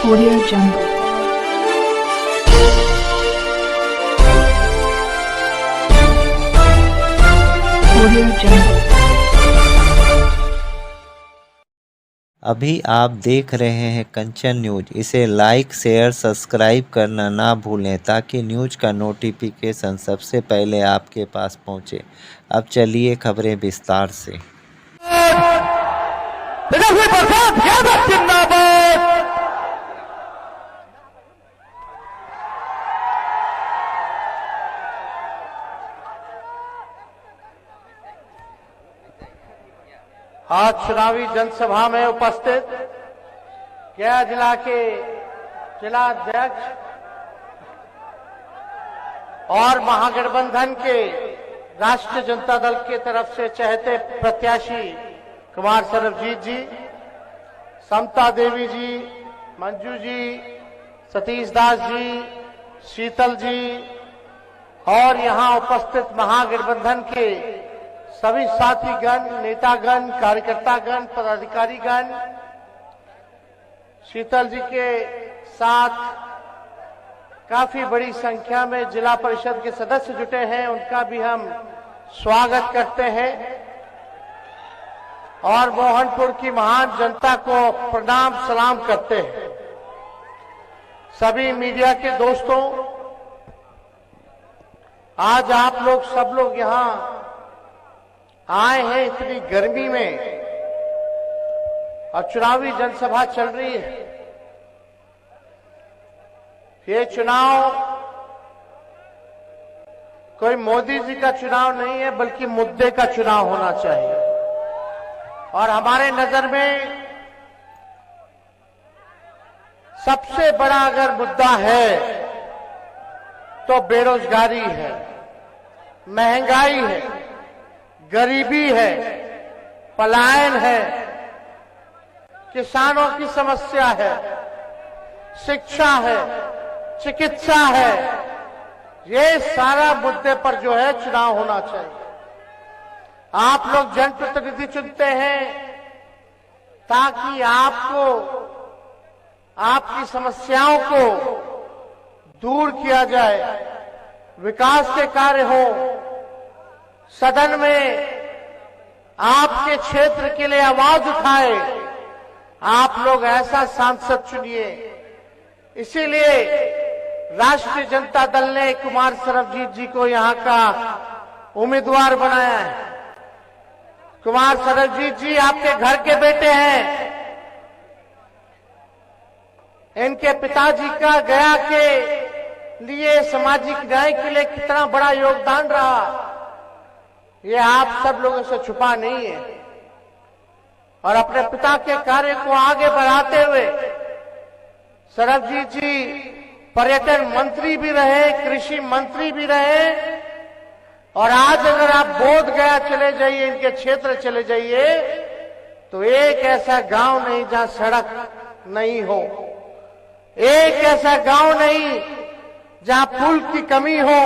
Audio Jungle. Audio Jungle. अभी आप देख रहे हैं कंचन न्यूज। इसे लाइक शेयर सब्सक्राइब करना ना भूलें ताकि न्यूज का नोटिफिकेशन सबसे पहले आपके पास पहुंचे। अब चलिए खबरें विस्तार से। आज चुनावी जनसभा में उपस्थित गया जिला के जिलाध्यक्ष और महागठबंधन के राष्ट्रीय जनता दल की तरफ से चहेते प्रत्याशी कुमार सरबजीत जी, समता देवी जी, मंजू जी, सतीश दास जी, शीतल जी और यहां उपस्थित महागठबंधन के सभी साथीगण, नेतागण, कार्यकर्तागण, पदाधिकारीगण, शीतल जी के साथ काफी बड़ी संख्या में जिला परिषद के सदस्य जुटे हैं, उनका भी हम स्वागत करते हैं और मोहनपुर की महान जनता को प्रणाम सलाम करते हैं। सभी मीडिया के दोस्तों, आज आप लोग सब लोग यहां आए हैं इतनी गर्मी में और चुनावी जनसभा चल रही है। ये चुनाव कोई मोदी जी का चुनाव नहीं है बल्कि मुद्दे का चुनाव होना चाहिए और हमारे नजर में सबसे बड़ा अगर मुद्दा है तो बेरोजगारी है, महंगाई है, गरीबी है, पलायन है, किसानों की समस्या है, शिक्षा है, चिकित्सा है। ये सारा मुद्दे पर जो है चुनाव होना चाहिए। आप लोग जनप्रतिनिधि चुनते हैं ताकि आपको आपकी समस्याओं को दूर किया जाए, विकास के कार्य हो, सदन में आपके क्षेत्र के लिए आवाज उठाए। आप लोग ऐसा सांसद चुनिए। इसीलिए राष्ट्रीय जनता दल ने कुमार सरबजीत जी को यहां का उम्मीदवार बनाया है। कुमार सरबजीत जी आपके घर के बेटे हैं। इनके पिताजी का गया के लिए सामाजिक न्याय के लिए कितना बड़ा योगदान रहा, ये आप सब लोगों से छुपा नहीं है। और अपने पिता के कार्य को आगे बढ़ाते हुए सरबजीत जी पर्यटन मंत्री भी रहे, कृषि मंत्री भी रहे और आज अगर आप बोध गया चले जाइए, इनके क्षेत्र चले जाइए तो एक ऐसा गांव नहीं जहां सड़क नहीं हो, एक ऐसा गांव नहीं जहां पुल की कमी हो।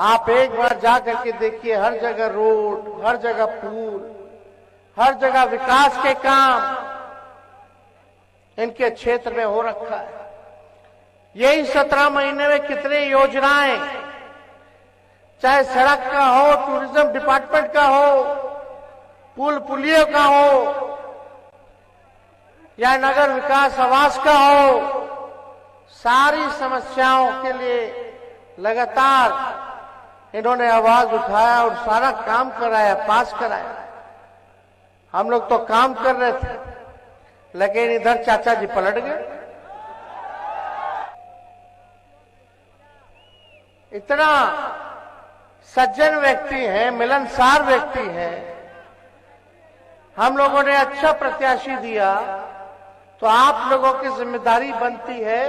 आप एक बार जाकर के देखिए, हर जगह रोड, हर जगह पुल, हर जगह विकास के काम इनके क्षेत्र में हो रखा है। यही 17 महीने में कितनी योजनाएं, चाहे सड़क का हो, टूरिज्म डिपार्टमेंट का हो, पुल पुलियों का हो या नगर विकास आवास का हो, सारी समस्याओं के लिए लगातार इन्होंने आवाज उठाया और सारा काम कराया, पास कराया। हम लोग तो काम कर रहे थे, लेकिन इधर चाचा जी पलट गए। इतना सज्जन व्यक्ति हैं, मिलनसार व्यक्ति हैं। हम लोगों ने अच्छा प्रत्याशी दिया तो आप लोगों की जिम्मेदारी बनती है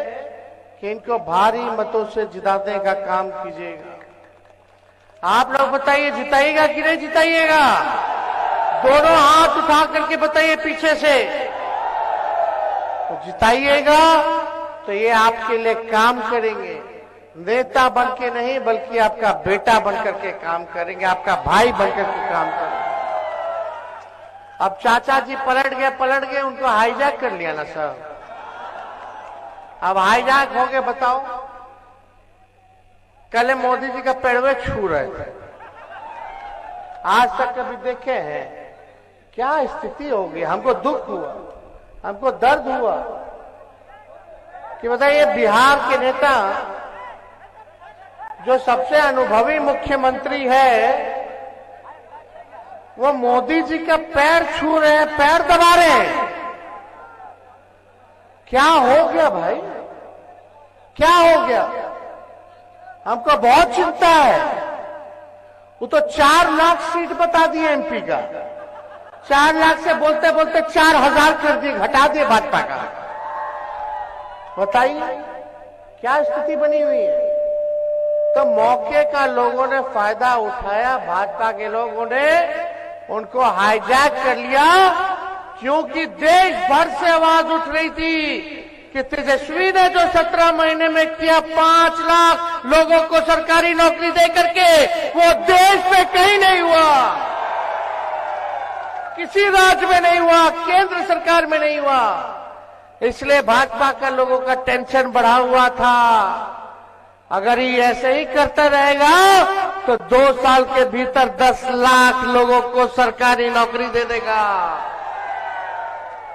कि इनको भारी मतों से जिताने का काम कीजिएगा। आप लोग बताइए, जिताइएगा कि नहीं जिताइएगा? दोनों हाथ उठा करके बताइए पीछे से। तो जिताइएगा तो ये आपके लिए काम करेंगे, नेता बन के नहीं बल्कि आपका बेटा बनकर के काम करेंगे, आपका भाई बनकर के काम करेंगे। अब चाचा जी पलट गए, उनको हाईजैक कर लिया ना सर। अब हाईजैक हो गए, बताओ। कल मोदी जी का पेड़वे छू रहे थे, आज तक कभी देखे हैं? क्या स्थिति होगी। हमको दुख हुआ, हमको दर्द हुआ कि बताइए बिहार के नेता जो सबसे अनुभवी मुख्यमंत्री है, वो मोदी जी का पैर छू रहे हैं, पैर दबा रहे हैं। क्या हो गया भाई, क्या हो गया? हमको बहुत चिंता है। वो तो 4 लाख सीट बता दिए एमपी का, 4 लाख से बोलते बोलते 4000 कर दिए, घटा दिए भाजपा का। बताइए क्या स्थिति बनी हुई है। तो मौके का लोगों ने फायदा उठाया, भाजपा के लोगों ने उनको हाईजैक कर लिया, क्योंकि देश भर से आवाज उठ रही थी कि तेजस्वी ने जो 17 महीने में किया, 5 लाख लोगों को सरकारी नौकरी दे करके, वो देश में कहीं नहीं हुआ, किसी राज्य में नहीं हुआ, केंद्र सरकार में नहीं हुआ। इसलिए भाजपा का लोगों का टेंशन बढ़ा हुआ था। अगर ये ऐसे ही करता रहेगा तो 2 साल के भीतर 10 लाख लोगों को सरकारी नौकरी दे देगा।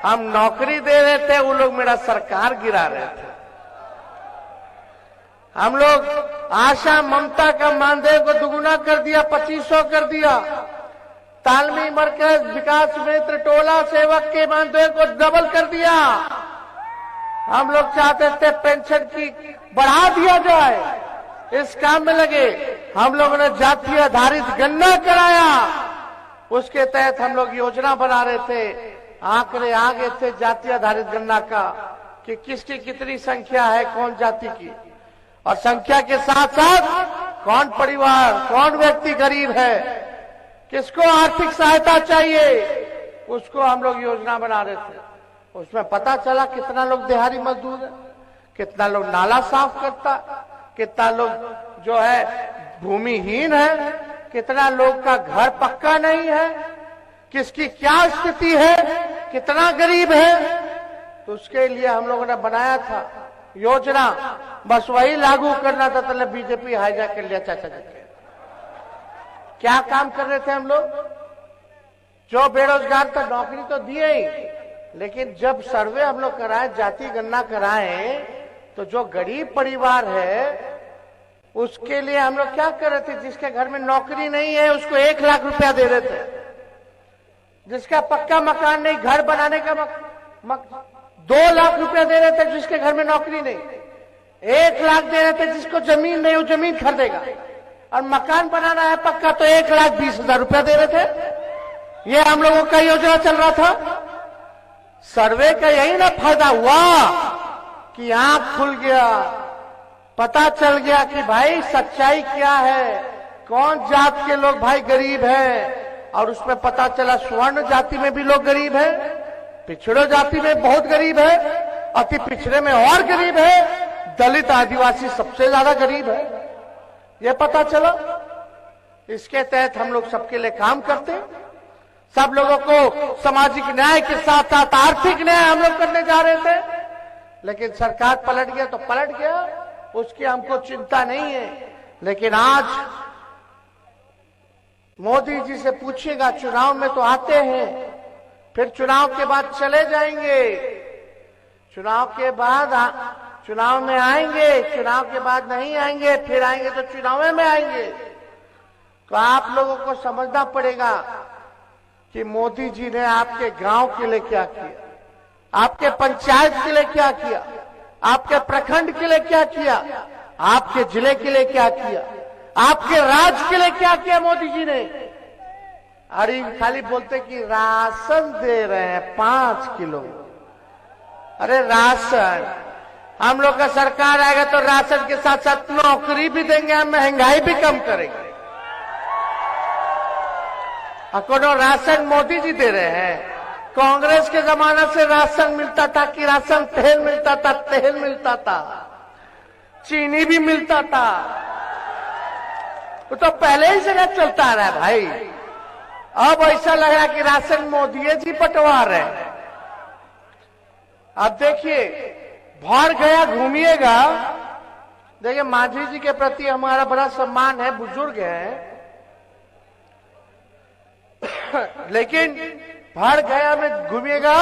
हम नौकरी दे रहे थे, वो लोग मेरा सरकार गिरा रहे थे। हम लोग आशा ममता का मानदेय को दुगुना कर दिया, 2500 कर दिया। तालमी मरकज विकास मित्र टोला सेवक के मानदेय को डबल कर दिया। हम लोग चाहते थे पेंशन की बढ़ा दिया जाए, इस काम में लगे। हम लोगों ने जाति आधारित गणना कराया, उसके तहत हम लोग योजना बना रहे थे। आंकड़े आ गए थे जाति आधारित गणना का कि किसकी कितनी संख्या है, कौन जाति की, और संख्या के साथ साथ कौन परिवार, कौन व्यक्ति गरीब है, किसको आर्थिक सहायता चाहिए, उसको हम लोग योजना बना रहे थे। उसमें पता चला कितना लोग दिहाड़ी मजदूर है, कितना लोग नाला साफ करता, कितना लोग जो है भूमिहीन है, कितना लोग का घर पक्का नहीं है, किसकी क्या स्थिति है, कितना गरीब है। तो उसके लिए हम लोगों ने बनाया था योजना, बस वही लागू करना था। तो बीजेपी हाईजैक कर लिया चाचा जी के। क्या काम कर रहे थे हम लोग? जो बेरोजगार था नौकरी तो दिए ही, लेकिन जब सर्वे हम लोग कराए, जाति गणना कराए, तो जो गरीब परिवार है उसके लिए हम लोग क्या कर रहे थे? जिसके घर में नौकरी नहीं है उसको 1 लाख रुपया दे रहे थे। जिसका पक्का मकान नहीं, घर बनाने का 2 लाख रुपया दे रहे थे जिसके घर में नौकरी नहीं। 1 लाख दे रहे थे जिसको जमीन नहीं, वो जमीन खरीदेगा। और मकान बनाना है पक्का तो 1,20,000 रुपया दे रहे थे। ये हम लोगों का योजना चल रहा था। सर्वे का यही ना फायदा हुआ कि आंख खुल गया, पता चल गया कि भाई सच्चाई क्या है, कौन जात के लोग भाई गरीब है। और उसमें पता चला स्वर्ण जाति में भी लोग गरीब है, पिछड़ो जाति में बहुत गरीब है, अति पिछड़े में और गरीब है, दलित आदिवासी सबसे ज्यादा गरीब है, यह पता चला। इसके तहत हम लोग सबके लिए काम करते हैं। सब लोगों को सामाजिक न्याय के साथ साथ आर्थिक न्याय हम लोग करने जा रहे थे, लेकिन सरकार पलट गया तो पलट गया, उसकी हमको चिंता नहीं है। लेकिन आज मोदी जी से पूछिएगा, चुनाव में तो आते हैं, फिर चुनाव के बाद चले जाएंगे, चुनाव के बाद चुनाव में आएंगे, चुनाव के बाद नहीं आएंगे, फिर आएंगे तो चुनाव में आएंगे। तो आप लोगों को समझना पड़ेगा कि मोदी जी ने आपके गांव के लिए क्या किया, आपके पंचायत के लिए क्या किया, आपके प्रखंड के लिए क्या किया, आपके जिले के लिए क्या किया, आपके राज्य के लिए क्या किया मोदी जी ने। अरे खाली बोलते कि राशन दे रहे हैं 5 किलो। अरे राशन, हम लोग का सरकार आएगा तो राशन के साथ साथ नौकरी भी देंगे, हम महंगाई भी कम करेंगे। कोनो राशन मोदी जी दे रहे हैं। कांग्रेस के जमाना से राशन मिलता था कि राशन तेल मिलता था, तेल मिलता था, चीनी भी मिलता था, वो तो पहले ही से ना चलता आ रहा है भाई। अब ऐसा लग रहा है कि राशन मोदी जी बंटवा रहे हैं। अब देखिए भर गया घूमिएगा। देखिए मांझी जी के प्रति हमारा बड़ा सम्मान है, बुजुर्ग है, लेकिन भर गया में घूमिएगा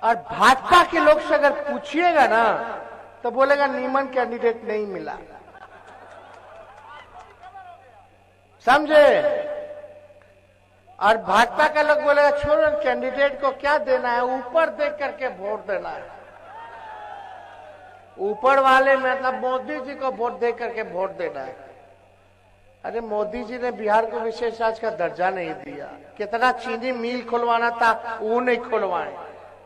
और भाजपा के लोग से अगर पूछिएगा ना तो बोलेगा नीमन कैंडिडेट नहीं मिला। समझे? और भाजपा का लोग बोलेगा छोड़ो, कैंडिडेट को क्या देना है, ऊपर देख करके वोट देना है। ऊपर वाले मतलब मोदी जी को वोट दे करके वोट देना है। अरे मोदी जी ने बिहार को विशेष राज्य का दर्जा नहीं दिया, कितना चीनी मिल खुलवाना था वो नहीं खुलवाए,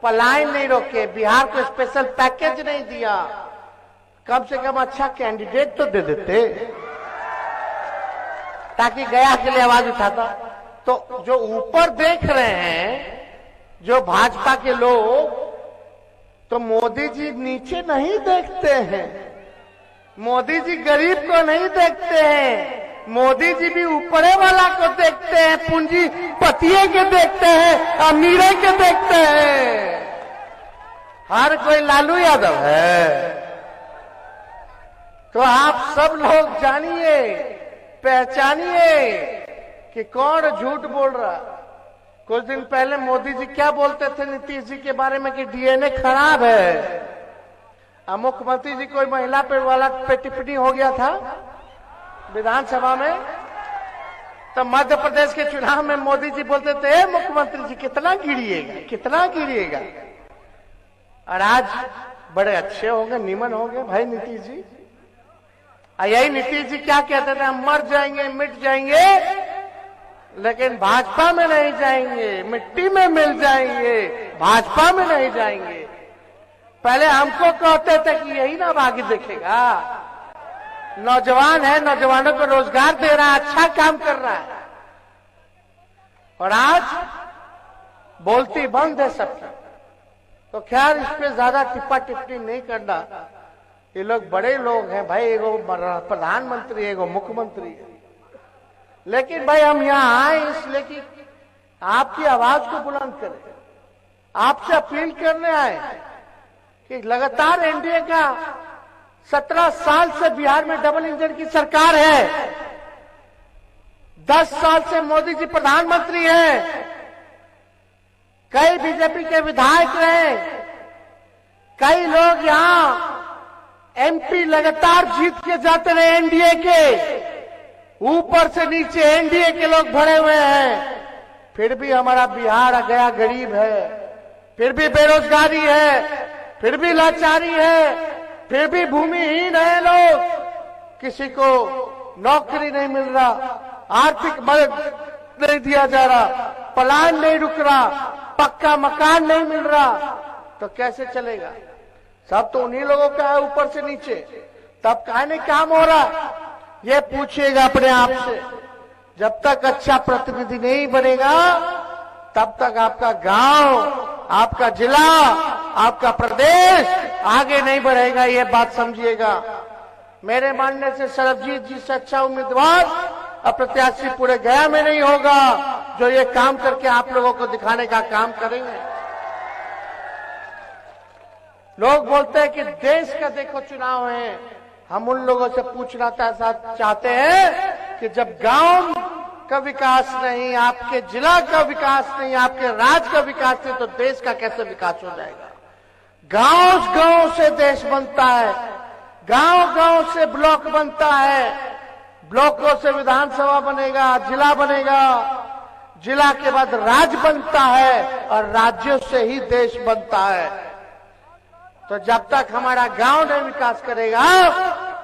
पलायन नहीं रोके, बिहार को स्पेशल पैकेज नहीं दिया, कम से कम अच्छा कैंडिडेट तो दे देते ताकि गया के लिए आवाज उठाता। तो जो ऊपर देख रहे हैं जो भाजपा के लोग, तो मोदी जी नीचे नहीं देखते हैं, मोदी जी गरीब को नहीं देखते हैं, मोदी जी भी ऊपरे वाला को देखते हैं, पूंजीपतिये के देखते हैं, अमीरे के देखते हैं। हर कोई लालू यादव है। तो आप सब लोग जानिए, पहचानिए कि कौन झूठ बोल रहा। कुछ दिन पहले मोदी जी क्या बोलते थे नीतीश जी के बारे में कि डीएनए खराब है। मुख्यमंत्री जी कोई महिला पे वाला पे टिप्पणी हो गया था विधानसभा में, तो मध्य प्रदेश के चुनाव में मोदी जी बोलते थे मुख्यमंत्री जी कितना गिरिएगा, कितना गिरिएगा। और आज बड़े अच्छे हो गए, नीमन हो गए भाई नीतीश जी। यही नीतीश जी क्या कहते थे, हम मर जाएंगे, मिट जाएंगे, लेकिन भाजपा में नहीं जाएंगे, मिट्टी में मिल जाएंगे, भाजपा में नहीं जाएंगे। पहले हमको कहते थे कि यही ना आगे देखेगा, नौजवान है, नौजवानों को रोजगार दे रहा है, अच्छा काम कर रहा है, और आज बोलती बंद है सबकी। तो खैर इस पे ज्यादा टिप्पा टिप्पणी नहीं करना, ये लोग बड़े लोग हैं भाई, एगो प्रधानमंत्री एगो मुख्यमंत्री है। लेकिन भाई हम यहाँ आए इसलिए कि आपकी आवाज को बुलंद करें, आपसे अपील करने आए कि लगातार एनडीए का 17 साल से बिहार में डबल इंजन की सरकार है, 10 साल से मोदी जी प्रधानमंत्री हैं, कई बीजेपी के विधायक रहे, कई लोग यहाँ एमपी लगातार जीत के जाते रहे एनडीए के, ऊपर से नीचे एनडीए के लोग भरे हुए हैं, फिर भी हमारा बिहार गया गरीब है, फिर भी बेरोजगारी है, फिर भी लाचारी है, फिर भी भूमिहीन है लोग, किसी को नौकरी नहीं मिल रहा, आर्थिक मदद नहीं दिया जा रहा, पलायन नहीं रुक रहा, पक्का मकान नहीं मिल रहा, तो कैसे चलेगा? सब तो उन्हीं लोगों का है ऊपर से नीचे, तब काहे नहीं काम हो रहा? ये पूछिएगा अपने आप से। जब तक अच्छा प्रतिनिधि नहीं बनेगा तब तक आपका गांव, आपका जिला, आपका प्रदेश आगे नहीं बढ़ेगा, ये बात समझिएगा। मेरे मानने से सरबजीत जी से अच्छा उम्मीदवार और प्रत्याशी पूरे गया में नहीं होगा जो ये काम करके आप लोगों को दिखाने का काम करेंगे। लोग बोलते हैं कि देश का देखो चुनाव है, हम उन लोगों से पूछना चाहते हैं कि जब गांव का विकास नहीं, आपके जिला का विकास नहीं, आपके राज्य का विकास नहीं, तो देश का कैसे विकास हो जाएगा? गांव गांव से देश बनता है, गांव गांव से ब्लॉक बनता है, ब्लॉकों से विधानसभा बनेगा, जिला बनेगा, जिला के बाद राज्य बनता है, और राज्यों से ही देश बनता है। तो जब तक हमारा गांव नहीं विकास करेगा,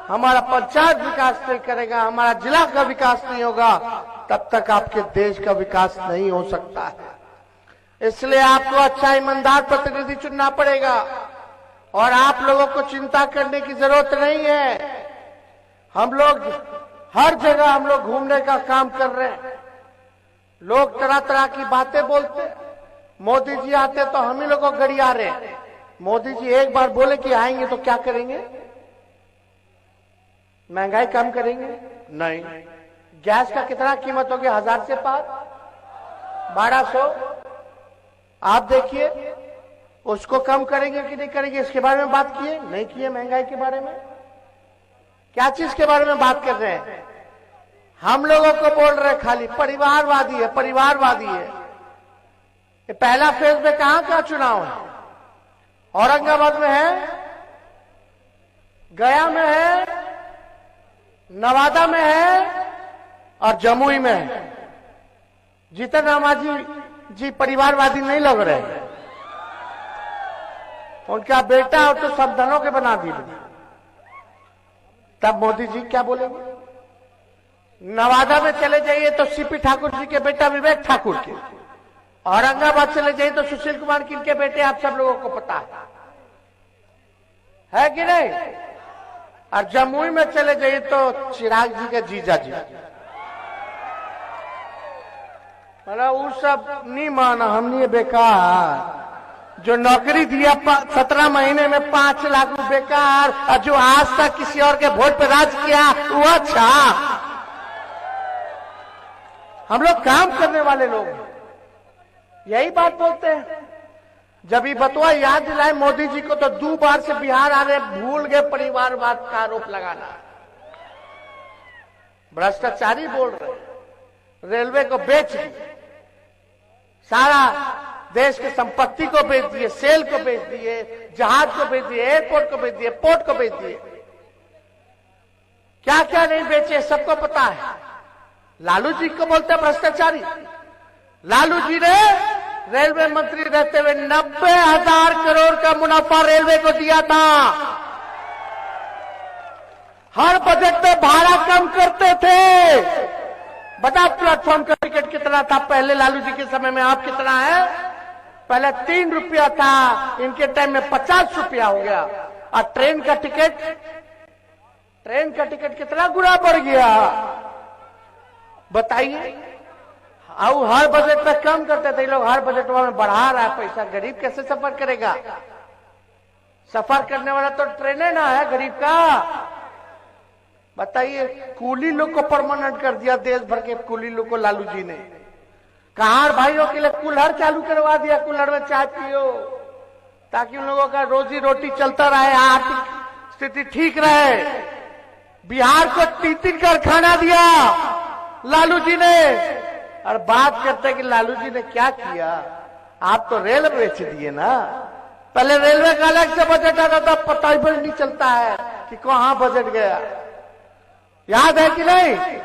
हमारा पंचायत विकास नहीं करेगा, हमारा जिला का विकास नहीं होगा, तब तक आपके देश का विकास नहीं हो सकता है। इसलिए आपको अच्छा ईमानदार प्रतिनिधि चुनना पड़ेगा, और आप लोगों को चिंता करने की जरूरत नहीं है। हम लोग हर जगह हम लोग घूमने का काम कर रहे हैं, लोग तरह तरह की बातें बोलते, मोदी जी आते तो हम ही लोगों को गरिया रहे हैं। मोदी जी एक बार बोले कि आएंगे तो क्या करेंगे? महंगाई कम करेंगे? नहीं। गैस का कितना कीमत हो गया? 1000 से पार, 1200। आप देखिए उसको कम करेंगे कि नहीं करेंगे, इसके बारे में बात किए नहीं किए? महंगाई के बारे में क्या चीज के बारे में बात कर रहे हैं? हम लोगों को बोल रहे खाली परिवारवादी है, परिवारवादी है। ये पहला फेज में कहां का चुनाव है? औरंगाबाद में है, गया में है, नवादा में है और जमुई में है। जीतन राम मांझी जी परिवारवादी नहीं लग रहे, उनका बेटा और तो सब धनों के बना दिए। तब मोदी जी क्या बोलेंगे? नवादा में चले जाइए तो सीपी ठाकुर जी के बेटा विवेक ठाकुर के, औरंगाबाद चले जाइए तो सुशील कुमार के बेटे, आप सब लोगों को पता है कि नहीं? और जमुई में चले जाइए तो चिराग जी के जीजा जी। मतलब वो सब नहीं माना, हमने बेकार जो नौकरी दिया 17 महीने में 5 लाख रुपए बेकार, और जो आज तक किसी और के वोट पे राज किया वो अच्छा। हम लोग काम करने वाले लोग यही बात बोलते हैं। जब ये बतवा याद दिलाए मोदी जी को तो 2 बार से बिहार आ रहे, भूल गए परिवारवाद का आरोप लगाना। भ्रष्टाचारी बोल रहे, रेलवे को बेच दिए, सारा देश की संपत्ति को बेच दिए, सेल को बेच दिए, जहाज को बेच दिए, एयरपोर्ट को बेच दिए, पोर्ट को बेच दिए। क्या क्या नहीं बेचे सबको पता है। लालू जी को बोलते हैं भ्रष्टाचारी। लालू जी ने रेलवे मंत्री रहते हुए 90,000 करोड़ का मुनाफा रेलवे को दिया था। हर बजट में भाड़ा कम करते थे। बता प्लेटफॉर्म का टिकट कितना था पहले लालू जी के समय में, आप कितना है? पहले 3 रुपया था, इनके टाइम में 50 रुपया हो गया। और ट्रेन का टिकट कितना गुना बढ़ गया बताइए। और हर बजट में कम करते थे लोग, हर बजट में बढ़ा रहा है पैसा। गरीब कैसे सफर करेगा? सफर करने वाला तो ट्रेन ना है गरीब का। बताइए, कूली लोग को परमानेंट कर दिया, देश भर के कूली लोग को लालू जी ने। कहार भाइयों के लिए कुल्हड़ चालू करवा दिया, कुल्हड़ में चाय पियो ताकि उन लोगों का रोजी रोटी चलता रहे, आर्थिक स्थिति ठीक रहे। बिहार को 3 कारखाना दिया लालू जी ने। और बात करते कि लालू जी ने क्या किया, आप तो रेल बेच दिए ना। पहले रेलवे का अलग से बजट आता था, पता ही नहीं चलता है कि कहां बजट गया। याद है कि नहीं?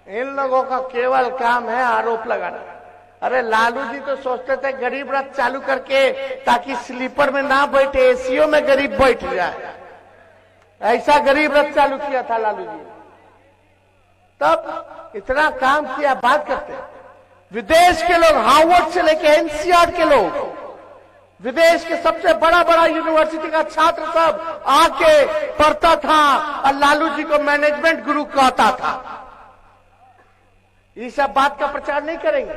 इन लोगों का केवल काम है आरोप लगाना। अरे लालू जी तो सोचते थे गरीब रथ चालू करके ताकि स्लीपर में ना बैठे, एसीओ में गरीब बैठ जाए। ऐसा गरीब रथ चालू किया था लालू जी। तब इतना काम किया, बात करते। विदेश के लोग, हार्वर्ड से लेके एनसीआर के लोग, विदेश के सबसे बड़ा बड़ा यूनिवर्सिटी का छात्र सब आके पढ़ता था और लालू जी को मैनेजमेंट गुरु कहता था। ये सब बात का प्रचार नहीं करेंगे।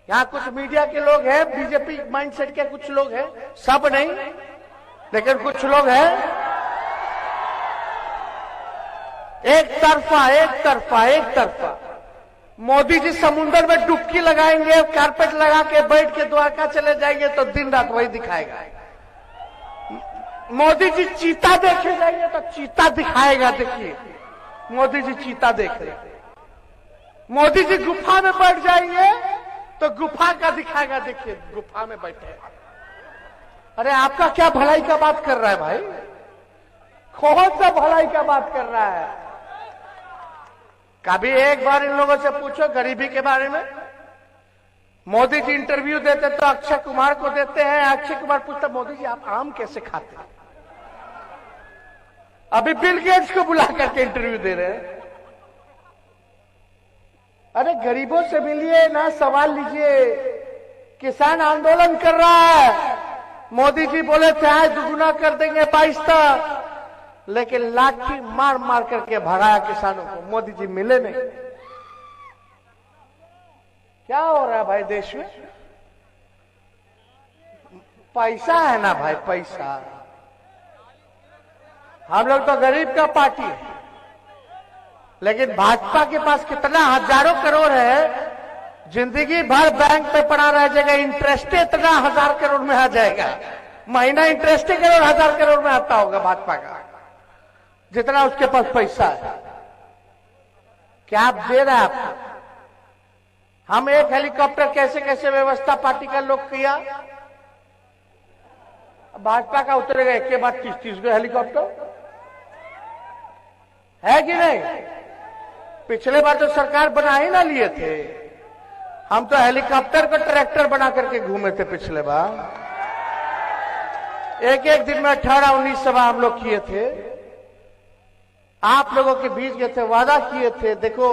यहाँ कुछ मीडिया के लोग हैं, बीजेपी माइंडसेट के कुछ लोग हैं, सब नहीं लेकिन कुछ लोग हैं। एक तरफा मोदी जी समुद्र में डुबकी लगाएंगे, कारपेट लगा के बैठ के द्वारका चले जाएंगे तो दिन रात वही दिखाएगा। मोदी जी चीता देखे जाएंगे तो चीता दिखाएगा। देखिए मोदी जी चीता देख रहे। मोदी जी गुफा में बैठ जाएंगे तो गुफा का दिखाएगा। देखिए गुफा में बैठे। अरे आपका क्या भलाई का बात कर रहा है भाई? कौन सा भलाई का बात कर रहा है? कभी एक बार इन लोगों से पूछो गरीबी के बारे में। मोदी जी इंटरव्यू देते तो अक्षय कुमार को देते हैं। अक्षय कुमार पूछता मोदी जी आप आम कैसे खाते हैं? अभी बिल गेट्स को बुला करके इंटरव्यू दे रहे हैं। अरे गरीबों से मिलिए ना, सवाल लीजिए। किसान आंदोलन कर रहा है, मोदी जी बोले चाहे दुगुना कर देंगे 22 तक, लेकिन लाठी मार मार करके भगाया किसानों को। मोदी जी मिले नहीं। क्या हो रहा है भाई देश में? पैसा है ना भाई, पैसा। हम लोग तो गरीब का पार्टी है, लेकिन भाजपा के पास कितना हजारों करोड़ है, जिंदगी भर बैंक पे पड़ा रह जाएगा, इंटरेस्ट इतना 1000 करोड़ में आ जाएगा, महीना इंटरेस्ट करोड़ 1000 करोड़ में आता होगा भाजपा का, जितना उसके पास पैसा है। क्या आप दे रहे हैं आपको? हम एक हेलीकॉप्टर कैसे कैसे व्यवस्था पार्टी का लोग किया, भाजपा का उतरेगा एक के बाद 30-30 गो हेलीकॉप्टर है कि नहीं? पिछले बार तो सरकार बना ही ना लिए थे, हम तो हेलीकॉप्टर को ट्रैक्टर बना करके घूमे थे पिछले बार। एक एक दिन में 18-19 सभा हम लोग किए थे, आप लोगों के बीच गए थे, वादा किए थे। देखो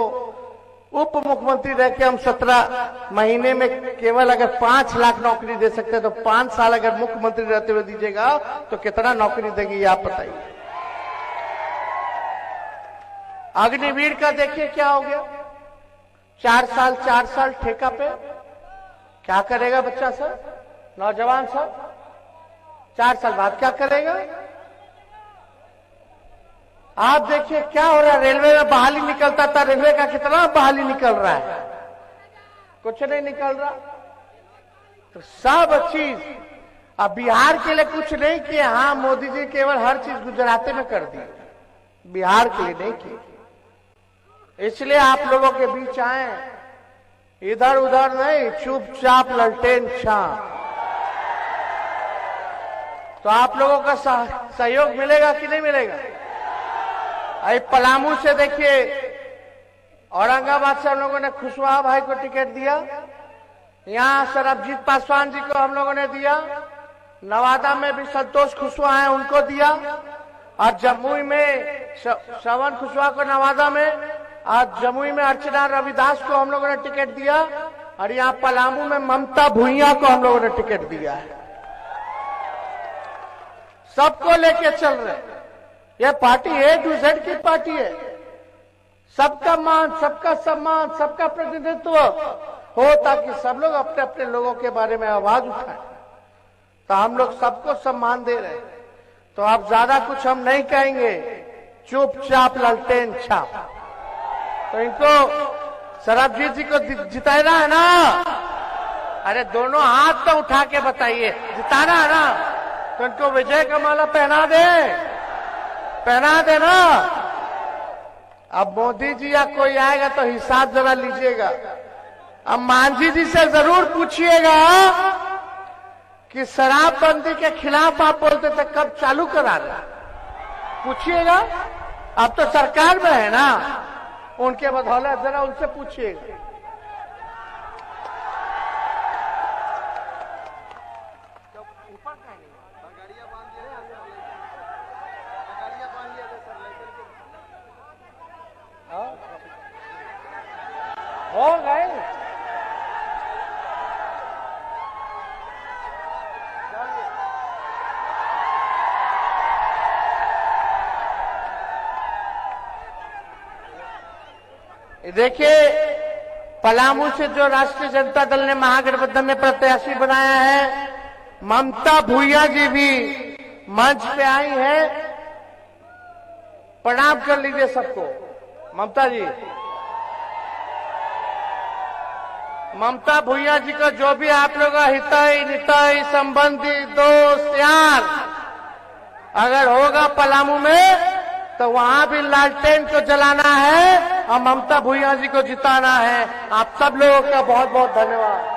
उप मुख्यमंत्री रह के हम 17 महीने में केवल अगर 5 लाख नौकरी दे सकते हैं, तो 5 साल अगर मुख्यमंत्री रहते हुए दीजिएगा तो कितना नौकरी देंगे ये आप बताइए। अग्निवीर का देखिए क्या हो गया, 4 साल ठेका पे, क्या करेगा बच्चा सब, नौजवान सब 4 साल बाद क्या करेगा? आप देखिए क्या हो रहा है, रेलवे में बहाली निकलता था, रेलवे का कितना बहाली निकल रहा है, कुछ नहीं निकल रहा। तो सब चीज अब बिहार के लिए कुछ नहीं किए। हाँ, मोदी जी केवल हर चीज गुजराती में कर दी, बिहार के लिए नहीं की। इसलिए आप लोगों के बीच आए, इधर उधर नहीं, चुपचाप ललटेन छाप। तो आप लोगों का सहयोग मिलेगा कि नहीं मिलेगा? अरे पलामू से देखिए, औरंगाबाद से हम लोगों ने खुशवाहा भाई को टिकट दिया, यहां सरबजीत पासवान जी को हम लोगों ने दिया, नवादा में भी संतोष खुशवाहा है उनको दिया, और जमुई में श्रवण खुशवाहा को नवादा में, और जमुई में अर्चना रविदास को हम लोगों ने टिकट दिया, और यहाँ पलामू में ममता भुइया को हम लोगों ने टिकट दिया है। सबको लेके चल रहे, यह पार्टी A to Z की पार्टी है। सबका मान, सबका सम्मान, सबका प्रतिनिधित्व हो, ताकि सब लोग अपने अपने लोगों के बारे में आवाज उठाएं। तो हम लोग सबको सम्मान दे रहे हैं, तो अब ज्यादा कुछ हम नहीं कहेंगे, चुपचाप ललटेन छाप। तो इनको सरबजीत जी को जिताना है ना? अरे दोनों हाथ तो उठा के बताइए, जिताना है ना? तो इनको विजय का माला पहना देना। अब मोदी जी या कोई आएगा तो हिसाब जरा लीजिएगा। अब मांझी जी से जरूर पूछिएगा कि शराबबंदी के खिलाफ आप बोलते थे, कब चालू करा रहे, पूछिएगा। अब तो सरकार में है ना, उनके बदौलत जरा उनसे पूछिएगा। हो गए देखिए, पलामू से जो राष्ट्रीय जनता दल ने महागठबंधन में प्रत्याशी बनाया है, ममता भुइया जी भी मंच पे आई है। प्रणाम कर लीजिए सबको। ममता जी, ममता भुइया जी को जो भी आप लोग हितई नितई संबंधी दोस्त यार अगर होगा पलामू में, तो वहां भी लालटेन को जलाना है और ममता भुइया जी को जिताना है। आप सब लोगों का बहुत बहुत धन्यवाद।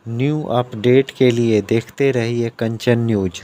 न्यू अपडेट के लिए देखते रहिए कंचन न्यूज।